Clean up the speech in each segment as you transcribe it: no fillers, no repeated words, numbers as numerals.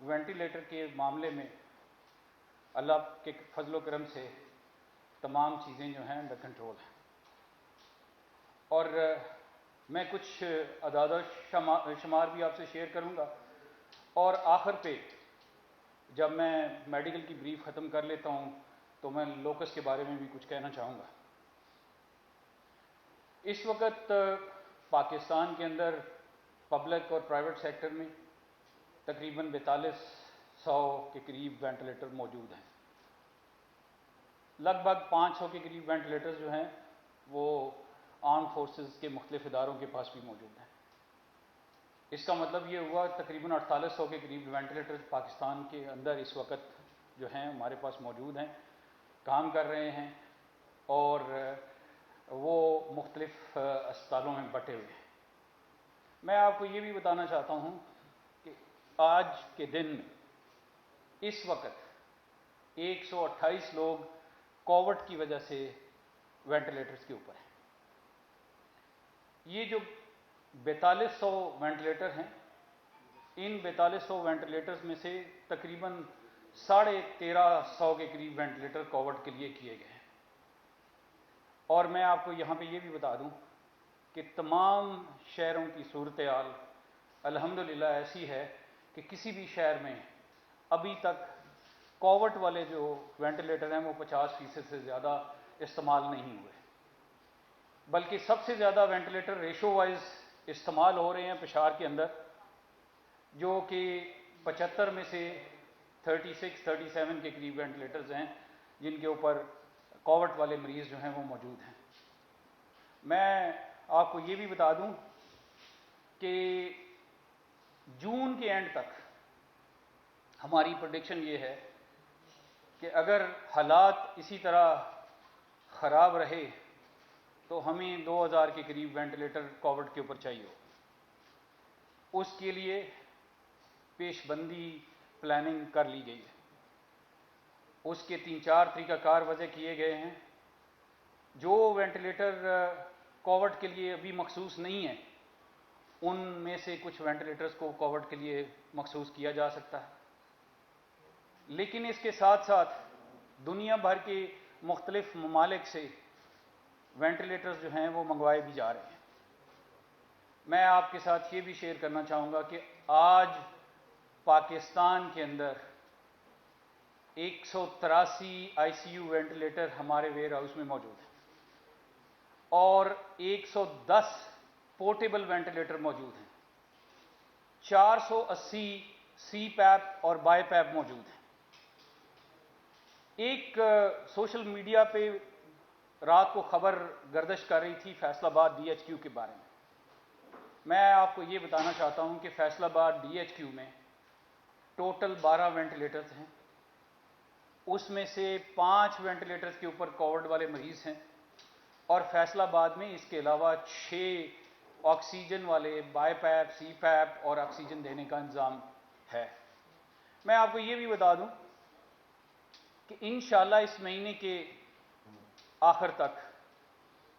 Ventilator کے معاملے میں اللہ کے فضل و کرم سے تمام چیزیں جو ہیں انڈر کنٹرول ہیں، اور میں کچھ اعداد و شمار بھی آپ سے شیئر کروں گا، اور آخر پہ جب میں میڈیکل کی بریف ختم کر لیتا ہوں تو میں لوکس کے بارے میں بھی کچھ کہنا چاہوں گا۔ اس وقت پاکستان کے اندر پبلک اور پرائیویٹ سیکٹر میں تقریباً 4200 کے قریب وینٹیلیٹر موجود ہیں۔ لگ بھگ 500 کے قریب وینٹیلیٹر جو ہیں وہ آرم فورسز کے مختلف اداروں کے پاس بھی موجود ہیں۔ اس کا مطلب یہ ہوا تقریباً 4800 کے قریب وینٹیلیٹر پاکستان کے اندر اس وقت جو ہیں ہمارے پاس موجود ہیں، کام کر رہے ہیں، اور وہ مختلف اسپتالوں میں بٹے ہوئے ہیں۔ میں آپ کو یہ بھی بتانا چاہتا ہوں کہ آج کے دن اس وقت 128 لوگ کووڈ کی وجہ سے وینٹیلیٹرز کے اوپر ہیں۔ یہ جو 4200 وینٹیلیٹر ہیں، ان 4200 وینٹیلیٹرز میں سے تقریباً 1350 کے قریب وینٹیلیٹر کووڈ کے لیے کیے گئے ہیں۔ اور میں آپ کو یہاں پہ یہ بھی بتا دوں کہ تمام شہروں کی صورتحال الحمدللہ ایسی ہے کہ کسی بھی شہر میں ابھی تک کووڈ والے جو وینٹیلیٹر ہیں وہ 50% سے زیادہ استعمال نہیں ہوئے، بلکہ سب سے زیادہ وینٹیلیٹر ریشو وائز استعمال ہو رہے ہیں پشاور کے اندر، جو کہ 75 میں سے 37 کے قریب وینٹیلیٹرز ہیں جن کے اوپر کووڈ والے مریض جو ہیں وہ موجود ہیں۔ میں آپ کو یہ بھی بتا دوں کہ جون کے اینڈ تک ہماری پریڈکشن یہ ہے کہ اگر حالات اسی طرح خراب رہے تو ہمیں 2000 کے قریب وینٹیلیٹر کووڈ کے اوپر چاہیے ہو۔ اس کے لیے پیش بندی پلاننگ کر لی گئی ہے، اس کے 3-4 طریقہ کار وضع کیے گئے ہیں۔ جو وینٹیلیٹر کووڈ کے لیے ابھی مخصوص نہیں ہیں ان میں سے کچھ وینٹیلیٹرز کو کووڈ کے لیے مخصوص کیا جا سکتا ہے، لیکن اس کے ساتھ ساتھ دنیا بھر کے مختلف ممالک سے وینٹیلیٹرز جو ہیں وہ منگوائے بھی جا رہے ہیں۔ میں آپ کے ساتھ یہ بھی شیئر کرنا چاہوں گا کہ آج پاکستان کے اندر 183 آئی سی یو وینٹیلیٹر ہمارے ویئر ہاؤس میں موجود ہیں، اور 110 پورٹیبل وینٹیلیٹر موجود ہیں، 480 سی پیپ اور بائی پیپ موجود ہیں۔ ایک سوشل میڈیا پہ رات کو خبر گردش کر رہی تھی فیصل آباد ڈی ایچ کیو کے بارے میں۔ میں آپ کو یہ بتانا چاہتا ہوں کہ فیصل آباد ڈی ایچ کیو میں ٹوٹل 12 وینٹیلیٹرز ہیں، اس میں سے 5 وینٹیلیٹرز کے اوپر کووڈ والے مریض ہیں، اور فیصل آباد میں اس کے علاوہ 6 آکسیجن والے بائی پیپ، سی پیپ اور آکسیجن دینے کا انتظام ہے۔ میں آپ کو یہ بھی بتا دوں کہ انشاءاللہ اس مہینے کے آخر تک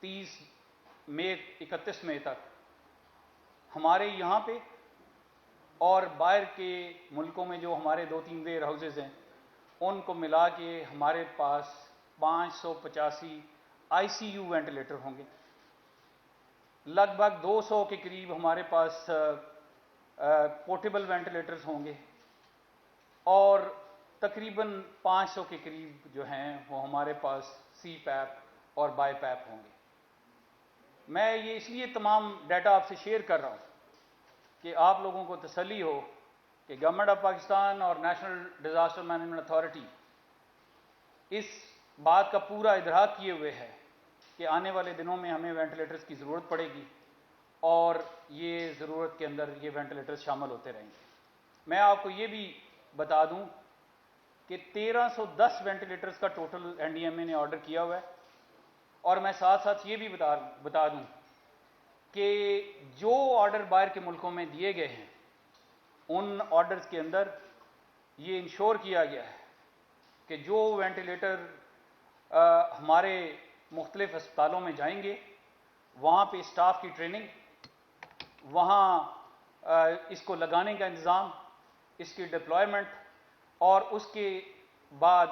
31 مئی تک ہمارے یہاں پہ اور باہر کے ملکوں میں جو ہمارے 2-3 ویئر ہاؤسز ہیں ان کو ملا کے ہمارے پاس 585 آئی سی یو وینٹیلیٹر ہوں گے۔ لگ بھگ 200 کے قریب ہمارے پاس پورٹیبل وینٹیلیٹرز ہوں گے، اور تقریباً 500 کے قریب جو ہیں وہ ہمارے پاس سی پیپ اور بائی پیپ ہوں گے۔ میں یہ اس لیے تمام ڈیٹا آپ سے شیئر کر رہا ہوں کہ آپ لوگوں کو تسلی ہو کہ گورنمنٹ آف پاکستان اور نیشنل ڈیزاسٹر مینجمنٹ اتھارٹی اس بات کا پورا ادراک کیے ہوئے ہے کہ آنے والے دنوں میں ہمیں وینٹیلیٹرز کی ضرورت پڑے گی، اور یہ ضرورت کے اندر یہ وینٹیلیٹرز شامل ہوتے رہیں گے۔ میں آپ کو یہ بھی بتا دوں کہ 1310 وینٹیلیٹرز کا ٹوٹل این ڈی ایم اے نے آرڈر کیا ہوا ہے، اور میں ساتھ ساتھ یہ بھی بتا دوں کہ جو آرڈر باہر کے ملکوں میں دیے گئے ہیں ان آرڈرز کے اندر یہ انشور کیا گیا ہے کہ جو وینٹیلیٹر ہمارے مختلف اسپتالوں میں جائیں گے وہاں پہ اسٹاف کی ٹریننگ، وہاں اس کو لگانے کا انتظام، اس کی ڈپلائمنٹ اور اس کے بعد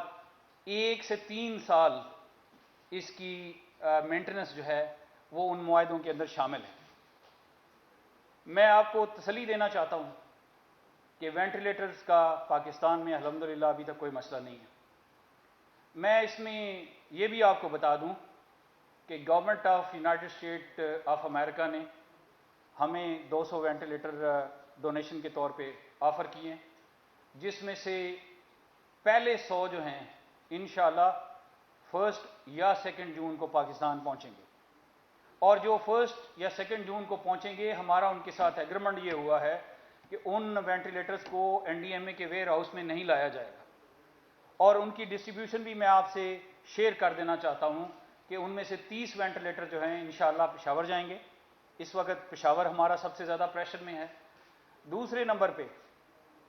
1 سے 3 سال اس کی مینٹیننس جو ہے وہ ان معاہدوں کے اندر شامل ہے۔ میں آپ کو تسلی دینا چاہتا ہوں کہ وینٹیلیٹرز کا پاکستان میں الحمدللہ ابھی تک کوئی مسئلہ نہیں ہے۔ میں اس میں یہ بھی آپ کو بتا دوں کہ government of United state of America نے ہمیں 200 وینٹیلیٹر ڈونیشن کے طور پہ آفر کیے ہیں، جس میں سے پہلے 100 جو ہیں انشاءاللہ 1 یا 2 جون کو پاکستان پہنچیں گے، اور جو 1 یا 2 جون کو پہنچیں گے ہمارا ان کے ساتھ ایگریمنٹ یہ ہوا ہے کہ ان وینٹیلیٹرز کو NDMA کے ویئر ہاؤس میں نہیں لایا جائے گا، اور ان کی ڈسٹریبیوشن بھی میں آپ سے شیئر کر دینا چاہتا ہوں کہ ان میں سے 30 وینٹیلیٹر جو ہیں انشاءاللہ پشاور جائیں گے۔ اس وقت پشاور ہمارا سب سے زیادہ پریشر میں ہے۔ دوسرے نمبر پہ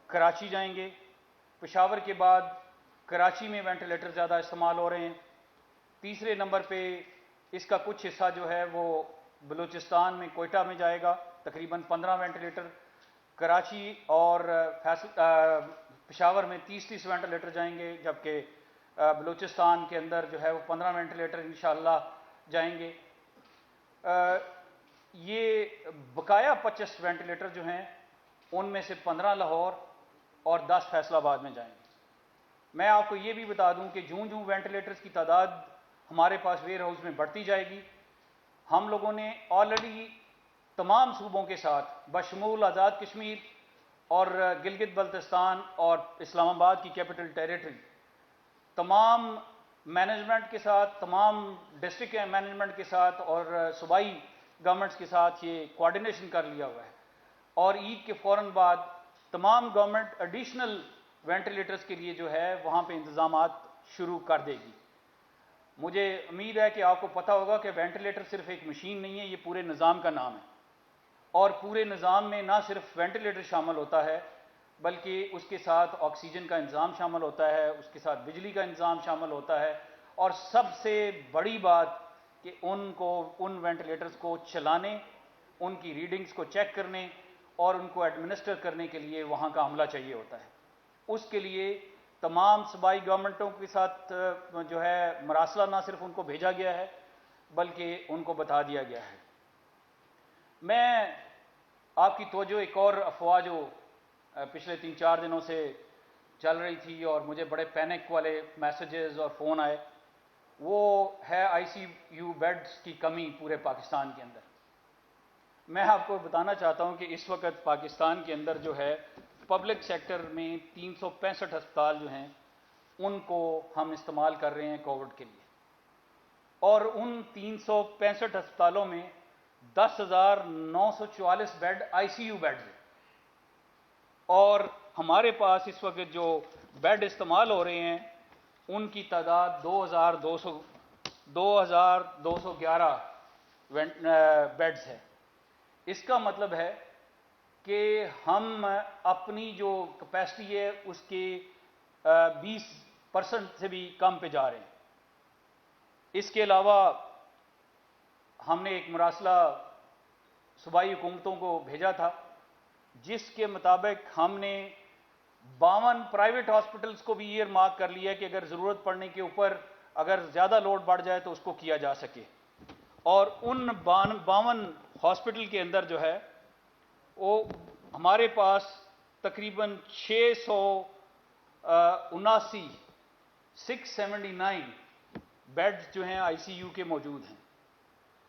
کراچی جائیں گے، پشاور کے بعد کراچی میں وینٹیلیٹر زیادہ استعمال ہو رہے ہیں۔ تیسرے نمبر پہ اس کا کچھ حصہ جو ہے وہ بلوچستان میں کوئٹہ میں جائے گا، تقریباً 15 وینٹیلیٹر۔ کراچی اور پشاور میں 30 وینٹیلیٹر جائیں گے، جبکہ بلوچستان کے اندر جو ہے وہ 15 وینٹیلیٹر انشاءاللہ جائیں گے۔ یہ بقایا 25 وینٹیلیٹر جو ہیں ان میں سے 15 لاہور اور 10 فیصل آباد میں جائیں گے۔ میں آپ کو یہ بھی بتا دوں کہ جوں جوں وینٹیلیٹرز کی تعداد ہمارے پاس ویئر ہاؤس میں بڑھتی جائے گی، ہم لوگوں نے آلریڈی تمام صوبوں کے ساتھ بشمول آزاد کشمیر اور گلگت بلتستان اور اسلام آباد کی کیپٹل ٹیریٹری تمام مینجمنٹ کے ساتھ، تمام ڈسٹرکٹ مینجمنٹ کے ساتھ اور صوبائی گورنمنٹس کے ساتھ یہ کوارڈینیشن کر لیا ہوا ہے، اور عید کے فوراً بعد تمام گورنمنٹ ایڈیشنل وینٹیلیٹرز کے لیے جو ہے وہاں پہ انتظامات شروع کر دے گی۔ مجھے امید ہے کہ آپ کو پتہ ہوگا کہ وینٹیلیٹر صرف ایک مشین نہیں ہے، یہ پورے نظام کا نام ہے، اور پورے نظام میں نہ صرف وینٹیلیٹر شامل ہوتا ہے بلکہ اس کے ساتھ آکسیجن کا انتظام شامل ہوتا ہے، اس کے ساتھ بجلی کا انتظام شامل ہوتا ہے، اور سب سے بڑی بات کہ ان وینٹیلیٹرز کو چلانے، ان کی ریڈنگز کو چیک کرنے اور ان کو ایڈمنسٹر کرنے کے لیے وہاں کا عملہ چاہیے ہوتا ہے۔ اس کے لیے تمام صوبائی گورنمنٹوں کے ساتھ جو ہے مراسلہ نہ صرف ان کو بھیجا گیا ہے بلکہ ان کو بتا دیا گیا ہے۔ میں آپ کی توجہ ایک اور افواہ جو پچھلے 3-4 دنوں سے چل رہی تھی اور مجھے بڑے پینک والے میسیجز اور فون آئے، وہ ہے ICU بیڈز کی کمی پورے پاکستان کے اندر۔ میں آپ کو بتانا چاہتا ہوں کہ اس وقت پاکستان کے اندر جو ہے پبلک سیکٹر میں 365 ہسپتال جو ہیں ان کو ہم استعمال کر رہے ہیں کووڈ کے لیے، اور ان 365 ہسپتالوں میں 10,944 بیڈ ICU بیڈ ہیں، اور ہمارے پاس اس وقت جو بیڈ استعمال ہو رہے ہیں ان کی تعداد 2,211 بیڈز ہے۔ اس کا مطلب ہے کہ ہم اپنی جو کیپیسٹی ہے اس کے 20% سے بھی کم پہ جا رہے ہیں۔ اس کے علاوہ ہم نے ایک مراسلہ صوبائی حکومتوں کو بھیجا تھا جس کے مطابق ہم نے 52 پرائیویٹ ہاسپٹلس کو بھی ایئر مارک کر لیا کہ اگر ضرورت پڑنے کے اوپر اگر زیادہ لوڈ بڑھ جائے تو اس کو کیا جا سکے، اور ان 52 ہاسپٹل کے اندر جو ہے وہ ہمارے پاس تقریباً 679 بیڈز جو ہیں ICU کے موجود ہیں۔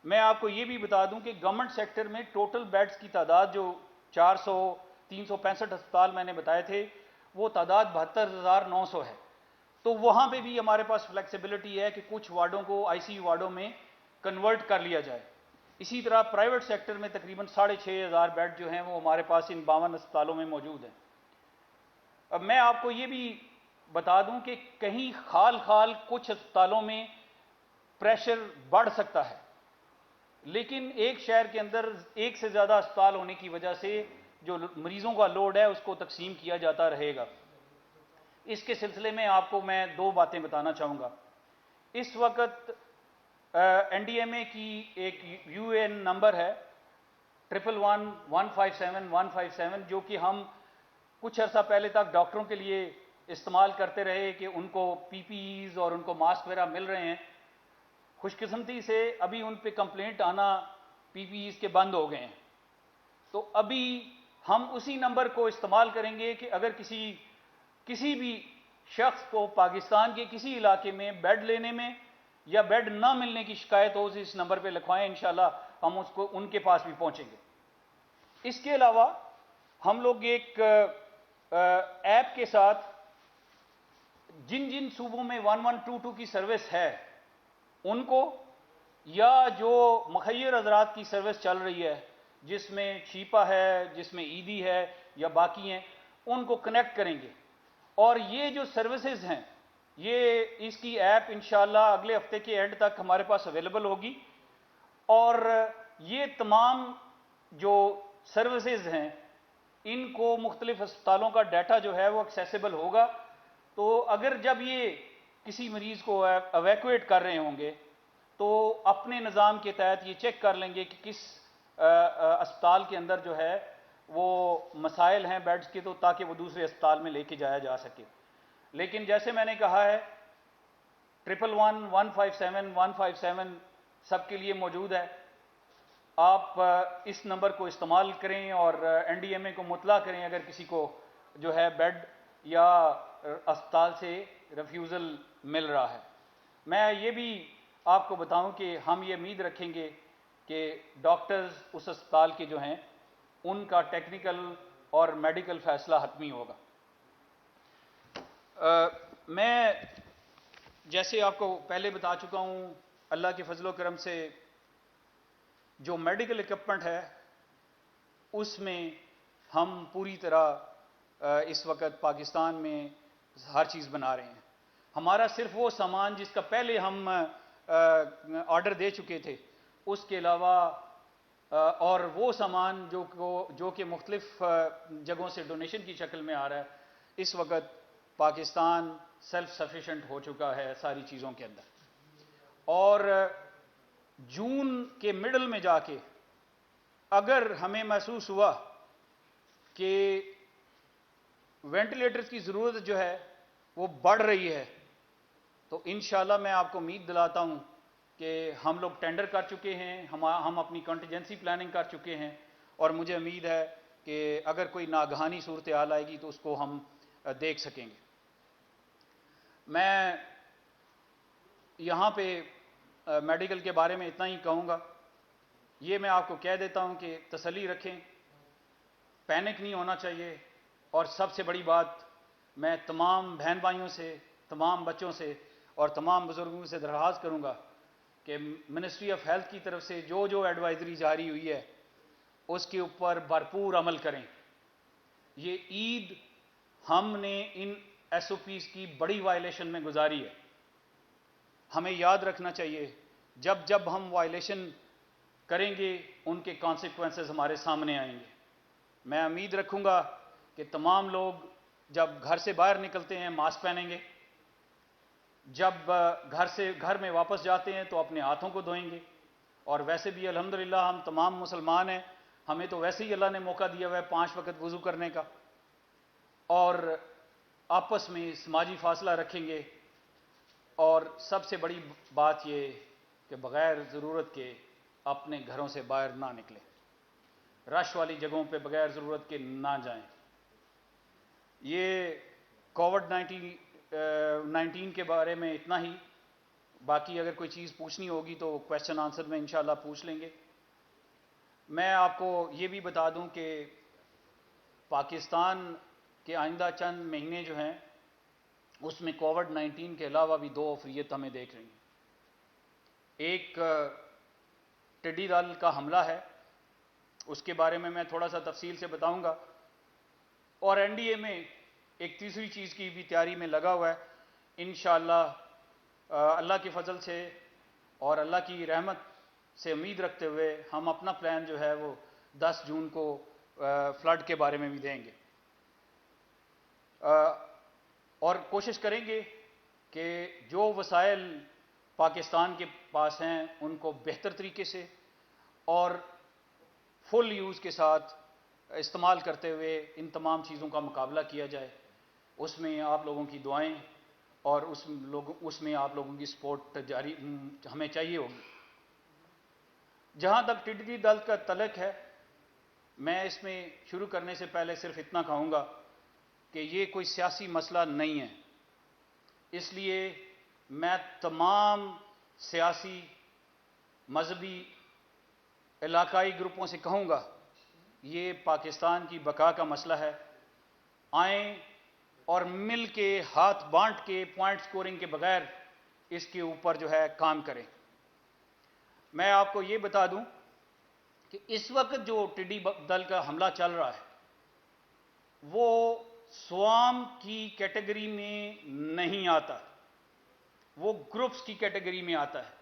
میں آپ کو یہ بھی بتا دوں کہ گورنمنٹ سیکٹر میں ٹوٹل بیڈز کی تعداد جو 365 ہسپتال میں نے بتائے تھے وہ تعداد 72,900 ہے، تو وہاں پہ بھی ہمارے پاس فلیکسیبلٹی ہے کہ کچھ وارڈوں کو ICU وارڈوں میں کنورٹ کر لیا جائے۔ اسی طرح پرائیویٹ سیکٹر میں تقریباً 6,500 بیڈ جو ہیں وہ ہمارے پاس ان 52 ہسپتالوں میں موجود ہیں۔ اب میں آپ کو یہ بھی بتا دوں کہ کہیں خال کچھ ہسپتالوں میں پریشر بڑھ سکتا ہے، لیکن ایک شہر کے اندر ایک سے زیادہ ہسپتال ہونے کی وجہ سے جو مریضوں کا لوڈ ہے اس کو تقسیم کیا جاتا رہے گا۔ اس کے سلسلے میں آپ کو میں 2 باتیں بتانا چاہوں گا۔ اس وقت NDMA کی ایک UN نمبر ہے 111-157-157 جو کہ ہم کچھ عرصہ پہلے تک ڈاکٹروں کے لیے استعمال کرتے رہے کہ ان کو پی پی ایز اور ان کو ماسک وغیرہ مل رہے ہیں، خوش قسمتی سے ابھی ان پہ کمپلینٹ آنا پی پی ایز کے بند ہو گئے ہیں. تو ابھی ہم اسی نمبر کو استعمال کریں گے کہ اگر کسی بھی شخص کو پاکستان کے کسی علاقے میں بیڈ لینے میں یا بیڈ نہ ملنے کی شکایت ہو، اس نمبر پہ لکھوائیں، انشاءاللہ ہم اس کو ان کے پاس بھی پہنچیں گے. اس کے علاوہ ہم لوگ ایک ایپ کے ساتھ جن صوبوں میں 1122 کی سروس ہے ان کو، یا جو مخیر حضرات کی سروس چل رہی ہے جس میں شیپا ہے، جس میں ایدی ہے یا باقی ہیں، ان کو کنیکٹ کریں گے. اور یہ جو سروسز ہیں، یہ اس کی ایپ انشاءاللہ اگلے ہفتے کے اینڈ تک ہمارے پاس اویلیبل ہوگی. اور یہ تمام جو سروسز ہیں ان کو مختلف ہسپتالوں کا ڈیٹا جو ہے وہ ایکسیسیبل ہوگا. تو اگر جب یہ کسی مریض کو ایویکویٹ کر رہے ہوں گے تو اپنے نظام کے تحت یہ چیک کر لیں گے کہ کس اسپتال کے اندر جو ہے وہ مسائل ہیں بیڈز کے، تو تاکہ وہ دوسرے اسپتال میں لے کے جایا جا سکے. لیکن جیسے میں نے کہا ہے 111 157 157 سب کے لیے موجود ہے. آپ اس نمبر کو استعمال کریں اور این ڈی ایم اے کو مطلع کریں اگر کسی کو جو ہے بیڈ یا اسپتال سے ریفیوزل مل رہا ہے. میں یہ بھی آپ کو بتاؤں کہ ہم یہ امید رکھیں گے کہ ڈاکٹرز اس اسپتال کے جو ہیں ان کا ٹیکنیکل اور میڈیکل فیصلہ حتمی ہوگا. میں جیسے آپ کو پہلے بتا چکا ہوں، اللہ کے فضل و کرم سے جو میڈیکل اکوپمنٹ ہے اس میں ہم پوری طرح اس وقت پاکستان میں ہر چیز بنا رہے ہیں. ہمارا صرف وہ سامان جس کا پہلے ہم آرڈر دے چکے تھے، اس کے علاوہ اور وہ سامان جو کہ مختلف جگہوں سے ڈونیشن کی شکل میں آ رہا ہے، اس وقت پاکستان سیلف سفیشینٹ ہو چکا ہے ساری چیزوں کے اندر. اور جون کے مڈل میں جا کے اگر ہمیں محسوس ہوا کہ وینٹیلیٹرز کی ضرورت جو ہے وہ بڑھ رہی ہے تو انشاءاللہ میں آپ کو امید دلاتا ہوں کہ ہم لوگ ٹینڈر کر چکے ہیں، ہم اپنی کنٹیجنسی پلاننگ کر چکے ہیں، اور مجھے امید ہے کہ اگر کوئی ناگہانی صورتحال آئے گی تو اس کو ہم دیکھ سکیں گے. میں یہاں پہ میڈیکل کے بارے میں اتنا ہی کہوں گا. یہ میں آپ کو کہہ دیتا ہوں کہ تسلی رکھیں، پینک نہیں ہونا چاہیے. اور سب سے بڑی بات، میں تمام بہن بھائیوں سے، تمام بچوں سے اور تمام بزرگوں سے درخواست کروں گا کہ منسٹری آف ہیلتھ کی طرف سے جو ایڈوائزری جاری ہوئی ہے اس کے اوپر بھرپور عمل کریں. یہ عید ہم نے ان ایس او پیز کی بڑی وائلیشن میں گزاری ہے. ہمیں یاد رکھنا چاہیے جب ہم وائلیشن کریں گے ان کے کانسیکوینسز ہمارے سامنے آئیں گے. میں امید رکھوں گا کہ تمام لوگ جب گھر سے باہر نکلتے ہیں ماسک پہنیں گے، جب گھر میں واپس جاتے ہیں تو اپنے ہاتھوں کو دھوئیں گے. اور ویسے بھی الحمدللہ ہم تمام مسلمان ہیں، ہمیں تو ویسے ہی اللہ نے موقع دیا ہوا ہے 5 وقت وضو کرنے کا. اور آپس میں سماجی فاصلہ رکھیں گے. اور سب سے بڑی بات یہ کہ بغیر ضرورت کے اپنے گھروں سے باہر نہ نکلیں، رش والی جگہوں پہ بغیر ضرورت کے نہ جائیں. یہ کووڈ 19 کے بارے میں اتنا ہی. باقی اگر کوئی چیز پوچھنی ہوگی تو کویسچن آنسر میں انشاءاللہ پوچھ لیں گے. میں آپ کو یہ بھی بتا دوں کہ پاکستان کے آئندہ چند مہینے جو ہیں اس میں کووڈ 19 کے علاوہ بھی 2 افریت ہمیں دیکھ رہی ہیں. ایک ٹڈی دل کا حملہ ہے، اس کے بارے میں تھوڑا سا تفصیل سے بتاؤں گا. اور این ڈی اے میں ایک تیسری چیز کی بھی تیاری میں لگا ہوا ہے. انشاءاللہ اللہ کے فضل سے اور اللہ کی رحمت سے امید رکھتے ہوئے ہم اپنا پلان جو ہے وہ 10 جون کو فلڈ کے بارے میں بھی دیں گے. اور کوشش کریں گے کہ جو وسائل پاکستان کے پاس ہیں ان کو بہتر طریقے سے اور فل یوز کے ساتھ استعمال کرتے ہوئے ان تمام چیزوں کا مقابلہ کیا جائے. اس میں آپ لوگوں کی دعائیں اور اس میں آپ لوگوں کی سپورٹ جاری ہمیں چاہیے ہوگی. جہاں تک ٹڈی دل کا تعلق ہے، میں اس میں شروع کرنے سے پہلے صرف اتنا کہوں گا کہ یہ کوئی سیاسی مسئلہ نہیں ہے. اس لیے میں تمام سیاسی، مذہبی، علاقائی گروپوں سے کہوں گا، یہ پاکستان کی بقا کا مسئلہ ہے. آئیں اور مل کے ہاتھ بانٹ کے پوائنٹ سکورنگ کے بغیر اس کے اوپر جو ہے کام کریں. میں آپ کو یہ بتا دوں کہ اس وقت جو ٹڈی دل کا حملہ چل رہا ہے وہ سوام کی کیٹیگری میں نہیں آتا، وہ گروپس کی کیٹیگری میں آتا ہے.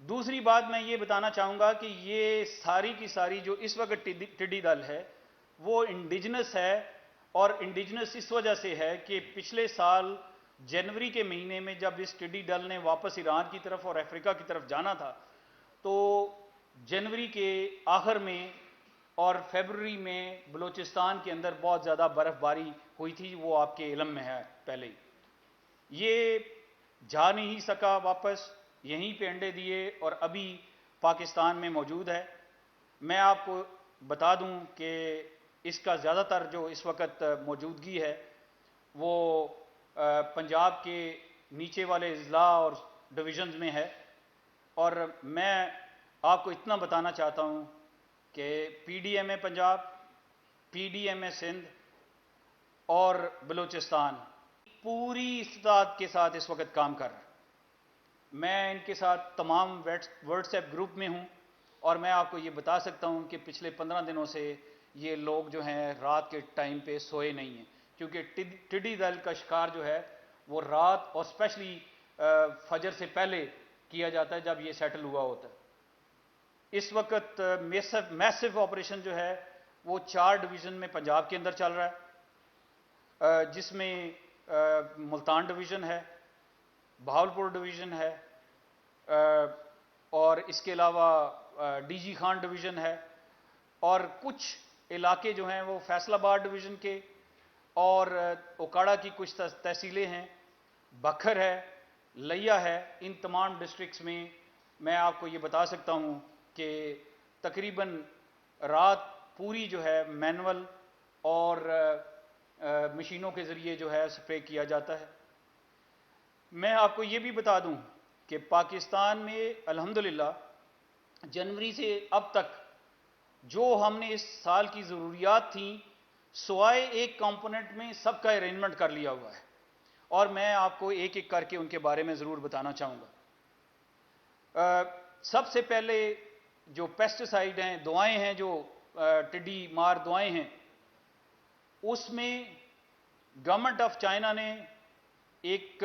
دوسری بات میں یہ بتانا چاہوں گا کہ یہ ساری کی ساری جو اس وقت ٹڈی دل ہے وہ انڈیجنس ہے، اور انڈیجنس اس وجہ سے ہے کہ پچھلے سال جنوری کے مہینے میں جب اس ٹڈی دل نے واپس ایران کی طرف اور افریقہ کی طرف جانا تھا تو جنوری کے آخر میں اور فیبروری میں بلوچستان کے اندر بہت زیادہ برف باری ہوئی تھی، وہ آپ کے علم میں ہے پہلے ہی. یہ جا نہیں سکا واپس، یہیں پہ انڈے دیے اور ابھی پاکستان میں موجود ہے. میں آپ کو بتا دوں کہ اس کا زیادہ تر جو اس وقت موجودگی ہے وہ پنجاب کے نیچے والے اضلاع اور ڈویژنز میں ہے. اور میں آپ کو اتنا بتانا چاہتا ہوں کہ پی ڈی ایم اے پنجاب، پی ڈی ایم اے سندھ اور بلوچستان پوری استطاعت کے ساتھ اس وقت کام کر رہا ہے. میں ان کے ساتھ تمام واٹس ایپ گروپ میں ہوں، اور میں آپ کو یہ بتا سکتا ہوں کہ پچھلے 15 دنوں سے یہ لوگ جو ہیں رات کے ٹائم پہ سوئے نہیں ہیں، کیونکہ ٹڈی دل کا شکار جو ہے وہ رات اور اسپیشلی فجر سے پہلے کیا جاتا ہے جب یہ سیٹل ہوا ہوتا ہے. اس وقت میسو آپریشن جو ہے وہ 4 ڈویژن میں پنجاب کے اندر چل رہا ہے، جس میں ملتان ڈویژن ہے، بہاولپور ڈویژن ہے، اور اس کے علاوہ ڈی جی خان ڈویژن ہے، اور کچھ علاقے جو ہیں وہ فیصل آباد ڈویژن کے، اور اوکاڑا کی کچھ تحصیلیں ہیں، بکھر ہے، لیا ہے. ان تمام ڈسٹرکٹس میں آپ کو یہ بتا سکتا ہوں کہ تقریباً رات پوری جو ہے مینول اور مشینوں کے ذریعے جو ہے سپرے کیا جاتا ہے. میں آپ کو یہ بھی بتا دوں کہ پاکستان میں الحمدللہ جنوری سے اب تک جو ہم نے اس سال کی ضروریات تھیں سوائے ایک کمپوننٹ میں سب کا ارینجمنٹ کر لیا ہوا ہے، اور میں آپ کو ایک ایک کر کے ان کے بارے میں ضرور بتانا چاہوں گا. سب سے پہلے جو پیسٹیسائیڈ ہیں، دوائیں ہیں، جو ٹڈی مار دوائیں ہیں، اس میں گورنمنٹ آف چائنا نے ایک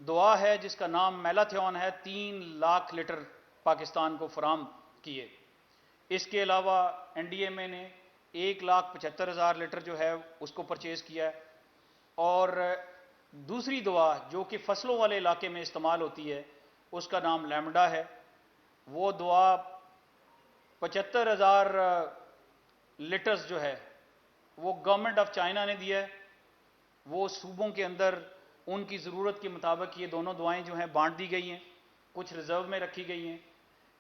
دوا ہے جس کا نام میلاتھیون ہے، 3 لاکھ لیٹر پاکستان کو فراہم کیے. اس کے علاوہ این ڈی ایم اے نے 1,75,000 لیٹر جو ہے اس کو پرچیز کیا ہے. اور دوسری دوا جو کہ فصلوں والے علاقے میں استعمال ہوتی ہے اس کا نام لیمڈا ہے. وہ دوا 75,000 لیٹرز جو ہے وہ گورنمنٹ آف چائنا نے دیا ہے. وہ صوبوں کے اندر ان کی ضرورت کے مطابق یہ دونوں دوائیں جو ہیں بانٹ دی گئی ہیں، کچھ ریزرو میں رکھی گئی ہیں.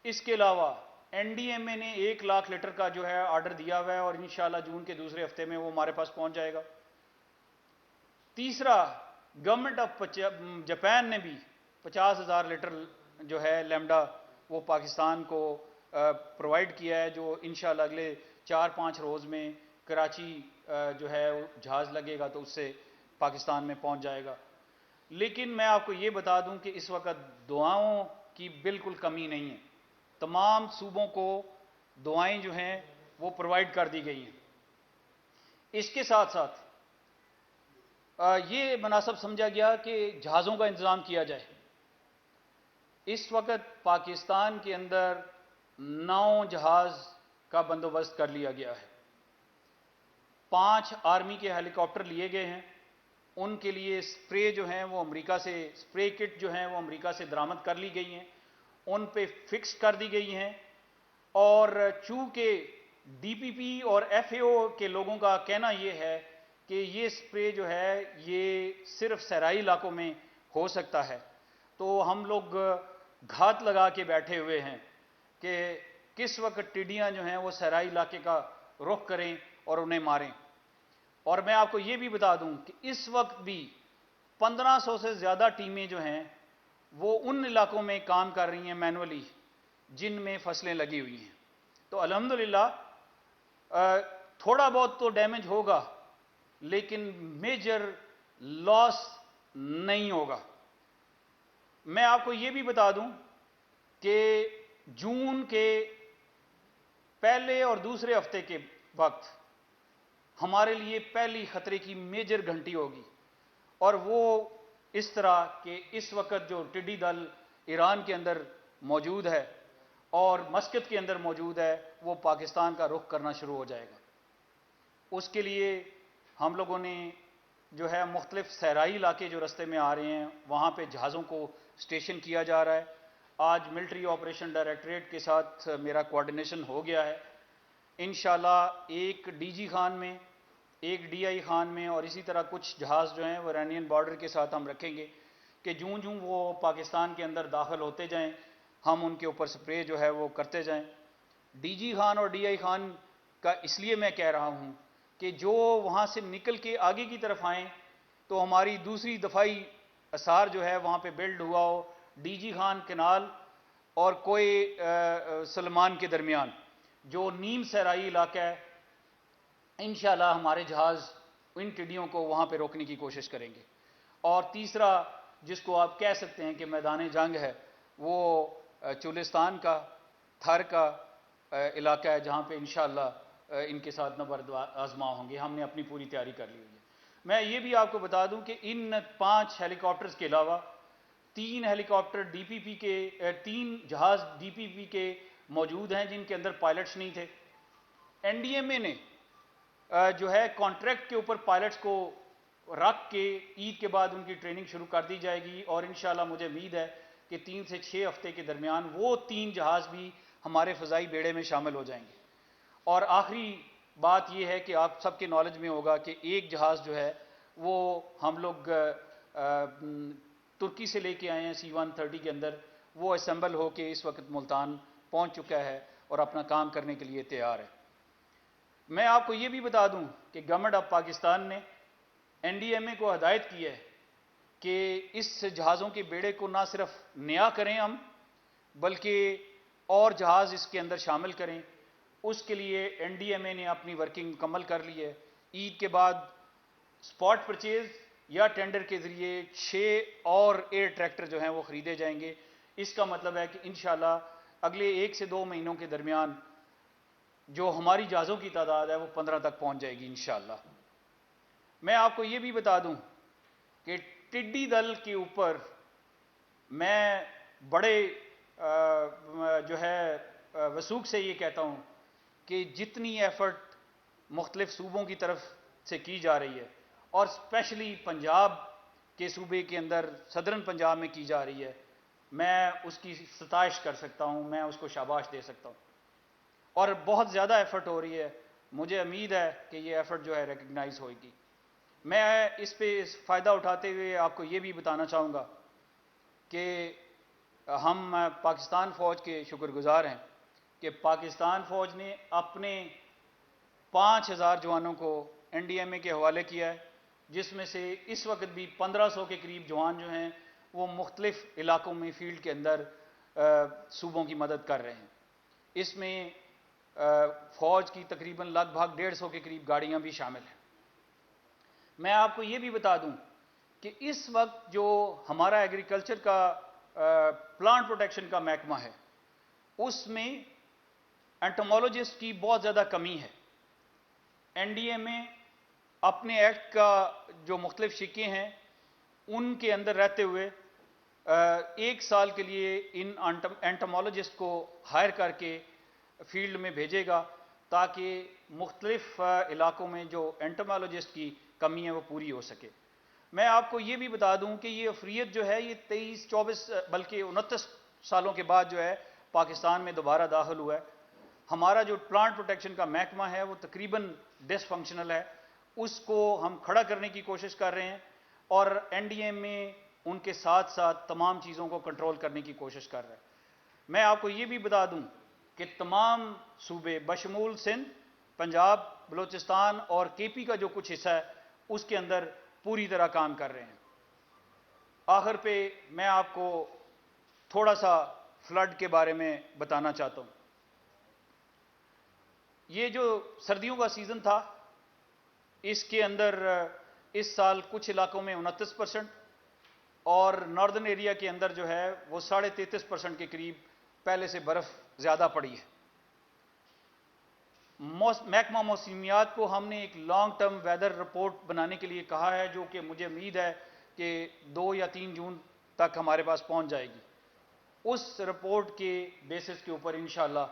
اس کے علاوہ این ڈی ایم اے نے 1 لاکھ لیٹر کا جو ہے آرڈر دیا ہوا ہے، اور انشاءاللہ جون کے دوسرے ہفتے میں وہ ہمارے پاس پہنچ جائے گا. تیسرا، گورنمنٹ آف جاپان نے بھی 50,000 لیٹر جو ہے لیمڈا وہ پاکستان کو پرووائڈ کیا ہے، جو انشاءاللہ اگلے 4-5 روز میں کراچی جو ہے جہاز لگے گا تو اس سے پاکستان میں پہنچ جائے گا. لیکن میں آپ کو یہ بتا دوں کہ اس وقت دعاؤں کی بالکل کمی نہیں ہے، تمام صوبوں کو دعائیں جو ہیں وہ پرووائڈ کر دی گئی ہیں. اس کے ساتھ ساتھ یہ مناسب سمجھا گیا کہ جہازوں کا انتظام کیا جائے. اس وقت پاکستان کے اندر 9 جہاز کا بندوبست کر لیا گیا ہے. 5 آرمی کے ہیلی کاپٹر لیے گئے ہیں، ان کے لیے سپرے جو ہیں وہ امریکہ سے، سپرے کٹ جو ہیں وہ امریکہ سے درآمد کر لی گئی ہیں، ان پہ فکس کر دی گئی ہیں. اور چونکہ DPP اور FAO کے لوگوں کا کہنا یہ ہے کہ یہ سپرے جو ہے یہ صرف صحرائی علاقوں میں ہو سکتا ہے. تو ہم لوگ گھات لگا کے بیٹھے ہوئے ہیں کہ کس وقت ٹڈیاں جو ہیں وہ صحرائی علاقے کا رخ کریں اور انہیں ماریں. اور میں آپ کو یہ بھی بتا دوں کہ اس وقت بھی 1500 سے زیادہ ٹیمیں جو ہیں وہ ان علاقوں میں کام کر رہی ہیں مینولی جن میں فصلیں لگی ہوئی ہیں. تو الحمدللہ تھوڑا بہت تو ڈیمیج ہوگا لیکن میجر لاس نہیں ہوگا. میں آپ کو یہ بھی بتا دوں کہ جون کے پہلے اور دوسرے ہفتے کے وقت ہمارے لیے پہلی خطرے کی میجر گھنٹی ہوگی، اور وہ اس طرح کہ اس وقت جو ٹڈی دل ایران کے اندر موجود ہے اور مسقط کے اندر موجود ہے وہ پاکستان کا رخ کرنا شروع ہو جائے گا. اس کے لیے ہم لوگوں نے جو ہے مختلف صحرائی علاقے جو رستے میں آ رہے ہیں وہاں پہ جہازوں کو اسٹیشن کیا جا رہا ہے. آج ملٹری آپریشن ڈائریکٹریٹ کے ساتھ میرا کوارڈینیشن ہو گیا ہے. انشاءاللہ ایک DG خان میں، ایک DI خان میں، اور اسی طرح کچھ جہاز جو ہیں وہ ایرانین بارڈر کے ساتھ ہم رکھیں گے کہ جوں جوں وہ پاکستان کے اندر داخل ہوتے جائیں ہم ان کے اوپر سپرے جو ہے وہ کرتے جائیں. DG خان اور DI خان کا اس لیے میں کہہ رہا ہوں کہ جو وہاں سے نکل کے آگے کی طرف آئیں تو ہماری دوسری دفاعی اثار جو ہے وہاں پہ بلڈ ہوا ہو DG خان کنال اور کوئی سلمان کے درمیان جو نیم صحرائی علاقہ ہے. انشاءاللہ ہمارے جہاز ان ٹڈیوں کو وہاں پہ روکنے کی کوشش کریں گے. اور تیسرا جس کو آپ کہہ سکتے ہیں کہ میدان جنگ ہے وہ چولستان کا، تھر کا علاقہ ہے جہاں پہ انشاءاللہ ان کے ساتھ نبرد آزما ہوں گے. ہم نے اپنی پوری تیاری کر لی ہوئی ہے. میں یہ بھی آپ کو بتا دوں کہ ان 5 ہیلی کاپٹرز کے علاوہ 3 ہیلی کاپٹر DPP کے 3 جہاز DPP کے موجود ہیں جن کے اندر پائلٹس نہیں تھے. NDMA نے جو ہے کانٹریکٹ کے اوپر پائلٹس کو رکھ کے عید کے بعد ان کی ٹریننگ شروع کر دی جائے گی، اور انشاءاللہ مجھے امید ہے کہ 3 سے 6 ہفتے کے درمیان وہ 3 جہاز بھی ہمارے فضائی بیڑے میں شامل ہو جائیں گے. اور آخری بات یہ ہے کہ آپ سب کے نالج میں ہوگا کہ ایک جہاز جو ہے وہ ہم لوگ ترکی سے لے کے آئے ہیں C-130 کے اندر، وہ اسمبل ہو کے اس وقت ملتان پہنچ چکا ہے اور اپنا کام کرنے کے لیے تیار ہے. میں آپ کو یہ بھی بتا دوں کہ گورنمنٹ آف پاکستان نے NDMA کو ہدایت کی ہے کہ اس جہازوں کے بیڑے کو نہ صرف نیا کریں ہم بلکہ اور جہاز اس کے اندر شامل کریں. اس کے لیے NDMA نے اپنی ورکنگ مکمل کر لی ہے. عید کے بعد سپاٹ پرچیز یا ٹینڈر کے ذریعے 6 اور ایئر ٹریکٹر جو ہیں وہ خریدے جائیں گے. اس کا مطلب ہے کہ انشاءاللہ اگلے 1 سے 2 مہینوں کے درمیان جو ہماری جہازوں کی تعداد ہے وہ 15 تک پہنچ جائے گی انشاءاللہ. میں آپ کو یہ بھی بتا دوں کہ ٹڈی دل کے اوپر میں بڑے جو ہے وثوق سے یہ کہتا ہوں کہ جتنی ایفرٹ مختلف صوبوں کی طرف سے کی جا رہی ہے اور اسپیشلی پنجاب کے صوبے کے اندر صدرن پنجاب میں کی جا رہی ہے، میں اس کی ستائش کر سکتا ہوں، میں اس کو شاباش دے سکتا ہوں. اور بہت زیادہ ایفرٹ ہو رہی ہے. مجھے امید ہے کہ یہ ایفرٹ جو ہے ریکگنائز ہوئے گی. میں اس پہ فائدہ اٹھاتے ہوئے آپ کو یہ بھی بتانا چاہوں گا کہ ہم پاکستان فوج کے شکر گزار ہیں کہ پاکستان فوج نے اپنے 5000 جوانوں کو NDMA کے حوالے کیا ہے، جس میں سے اس وقت بھی 1500 کے قریب جوان جو ہیں وہ مختلف علاقوں میں فیلڈ کے اندر صوبوں کی مدد کر رہے ہیں. اس میں فوج کی تقریباً لگ بھگ 150 کے قریب گاڑیاں بھی شامل ہیں. میں آپ کو یہ بھی بتا دوں کہ اس وقت جو ہمارا ایگریکلچر کا پلانٹ پروٹیکشن کا محکمہ ہے اس میں انٹومولوجسٹ کی بہت زیادہ کمی ہے. NDMA اپنے ایکٹ کا جو مختلف شقیں ہیں ان کے اندر رہتے ہوئے 1 سال کے لیے ان انٹومولوجسٹ کو ہائر کر کے فیلڈ میں بھیجے گا تاکہ مختلف علاقوں میں جو انٹومولوجسٹ کی کمی ہے وہ پوری ہو سکے. میں آپ کو یہ بھی بتا دوں کہ یہ افریت جو ہے یہ 23 24 بلکہ 29 سالوں کے بعد جو ہے پاکستان میں دوبارہ داخل ہوا ہے. ہمارا جو پلانٹ پروٹیکشن کا محکمہ ہے وہ تقریباً ڈس فنکشنل ہے، اس کو ہم کھڑا کرنے کی کوشش کر رہے ہیں، اور این ڈی ایم میں ان کے ساتھ ساتھ تمام چیزوں کو کنٹرول کرنے کی کوشش کر رہا ہے۔ میں آپ کو یہ بھی بتا دوں کہ تمام صوبے بشمول سندھ، پنجاب، بلوچستان اور کے پی کا جو کچھ حصہ ہے اس کے اندر پوری طرح کام کر رہے ہیں۔ آخر پہ میں آپ کو تھوڑا سا فلڈ کے بارے میں بتانا چاہتا ہوں۔ یہ جو سردیوں کا سیزن تھا اس کے اندر اس سال کچھ علاقوں میں 29% اور ناردرن ایریا کے اندر جو ہے وہ 33.5% کے قریب پہلے سے برف زیادہ پڑی ہے۔ محکمہ موسمیات کو ہم نے ایک لانگ ٹرم ویدر رپورٹ بنانے کے لیے کہا ہے، جو کہ مجھے امید ہے کہ 2 یا 3 جون تک ہمارے پاس پہنچ جائے گی۔ اس رپورٹ کے بیسس کے اوپر انشاءاللہ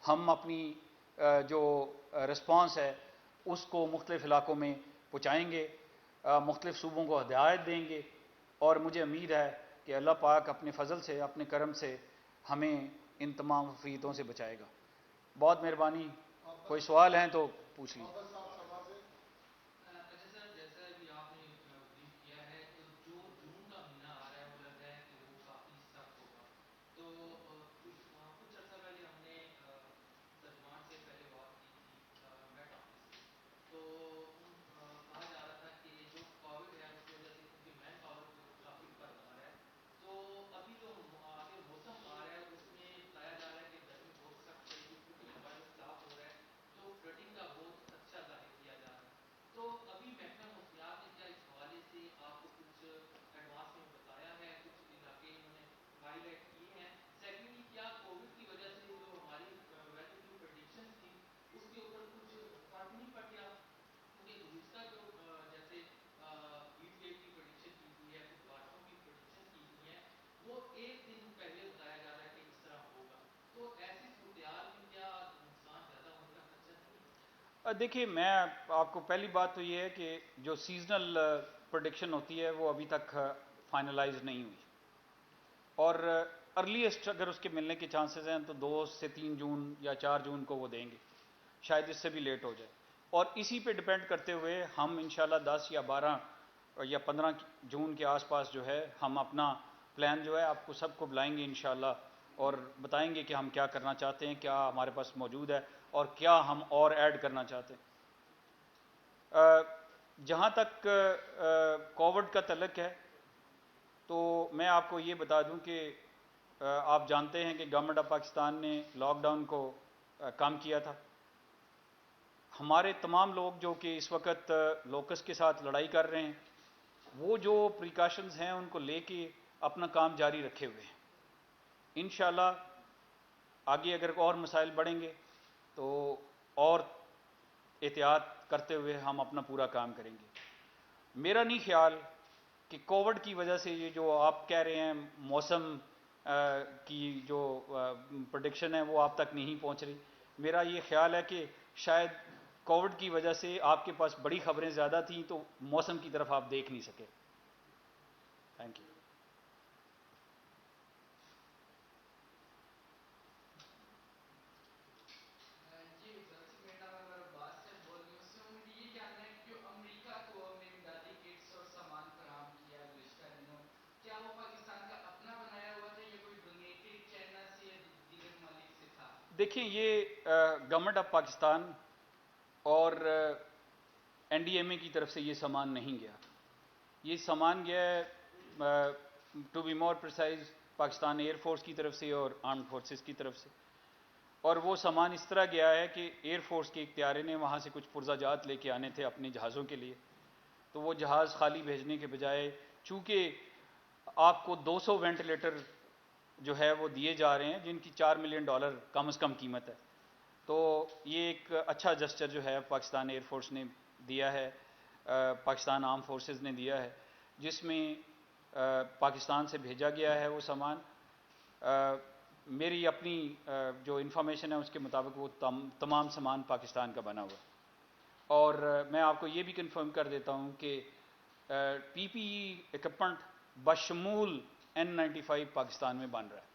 ہم اپنی جو رسپانس ہے اس کو مختلف علاقوں میں پہنچائیں گے، مختلف صوبوں کو ہدایت دیں گے، اور مجھے امید ہے کہ اللہ پاک اپنے فضل سے، اپنے کرم سے ہمیں ان تمام فریتوں سے بچائے گا۔ بہت مہربانی، کوئی سوال ہیں تو پوچھ لیجیے۔ دیکھیے، میں آپ کو پہلی بات تو یہ ہے کہ جو سیزنل پروڈکشن ہوتی ہے وہ ابھی تک فائنلائز نہیں ہوئی، اور ارلیسٹ اگر اس کے ملنے کے چانسز ہیں تو 2 سے 3 جون یا 4 جون کو وہ دیں گے، شاید اس سے بھی لیٹ ہو جائے، اور اسی پہ ڈپینڈ کرتے ہوئے ہم انشاءاللہ 10 یا 12 یا 15 جون کے آس پاس جو ہے ہم اپنا پلان جو ہے آپ کو سب کو بلائیں گے انشاءاللہ، اور بتائیں گے کہ ہم کیا کرنا چاہتے ہیں، کیا ہمارے پاس موجود ہے اور کیا ہم اور ایڈ کرنا چاہتے ہیں۔ جہاں تک کووڈ کا تعلق ہے تو میں آپ کو یہ بتا دوں کہ آپ جانتے ہیں کہ گورنمنٹ آف پاکستان نے لاک ڈاؤن کو کم کیا تھا۔ ہمارے تمام لوگ جو کہ اس وقت لوکس کے ساتھ لڑائی کر رہے ہیں وہ جو پریکاشنز ہیں ان کو لے کے اپنا کام جاری رکھے ہوئے ہیں۔ انشاءاللہ آگے اگر اور مسائل بڑھیں گے تو اور احتیاط کرتے ہوئے ہم اپنا پورا کام کریں گے۔ میرا نہیں خیال کہ کووڈ کی وجہ سے یہ جو آپ کہہ رہے ہیں موسم کی جو پریڈکشن ہے وہ آپ تک نہیں پہنچ رہی، میرا یہ خیال ہے کہ شاید کووڈ کی وجہ سے آپ کے پاس بڑی خبریں زیادہ تھیں تو موسم کی طرف آپ دیکھ نہیں سکے۔ Thank you. دیکھیں، یہ گورنمنٹ آف پاکستان اور این ڈی ایم اے کی طرف سے یہ سامان نہیں گیا، یہ سامان گیا ہے to be more precise Pakistan air force کی طرف سے اور آرمڈ فورسز کی طرف سے، اور وہ سامان اس طرح گیا ہے کہ ایئر فورس کے ایک طیارے نے وہاں سے کچھ پرزہ جات لے کے آنے تھے اپنے جہازوں کے لیے، تو وہ جہاز خالی بھیجنے کے بجائے چونکہ آپ کو 200 وینٹیلیٹر جو ہے وہ دیے جا رہے ہیں جن کی $4 ملین کم از کم قیمت ہے، تو یہ ایک اچھا جسچر جو ہے پاکستان ایئر فورس نے دیا ہے، پاکستان آرم فورسز نے دیا ہے، جس میں پاکستان سے بھیجا گیا ہے وہ سامان۔ میری اپنی جو انفارمیشن ہے اس کے مطابق وہ تمام سامان پاکستان کا بنا ہوا ہے، اور میں آپ کو یہ بھی کنفرم کر دیتا ہوں کہ پی پی ای اکوپمنٹ بشمول N95 پاکستان میں بن رہا ہے۔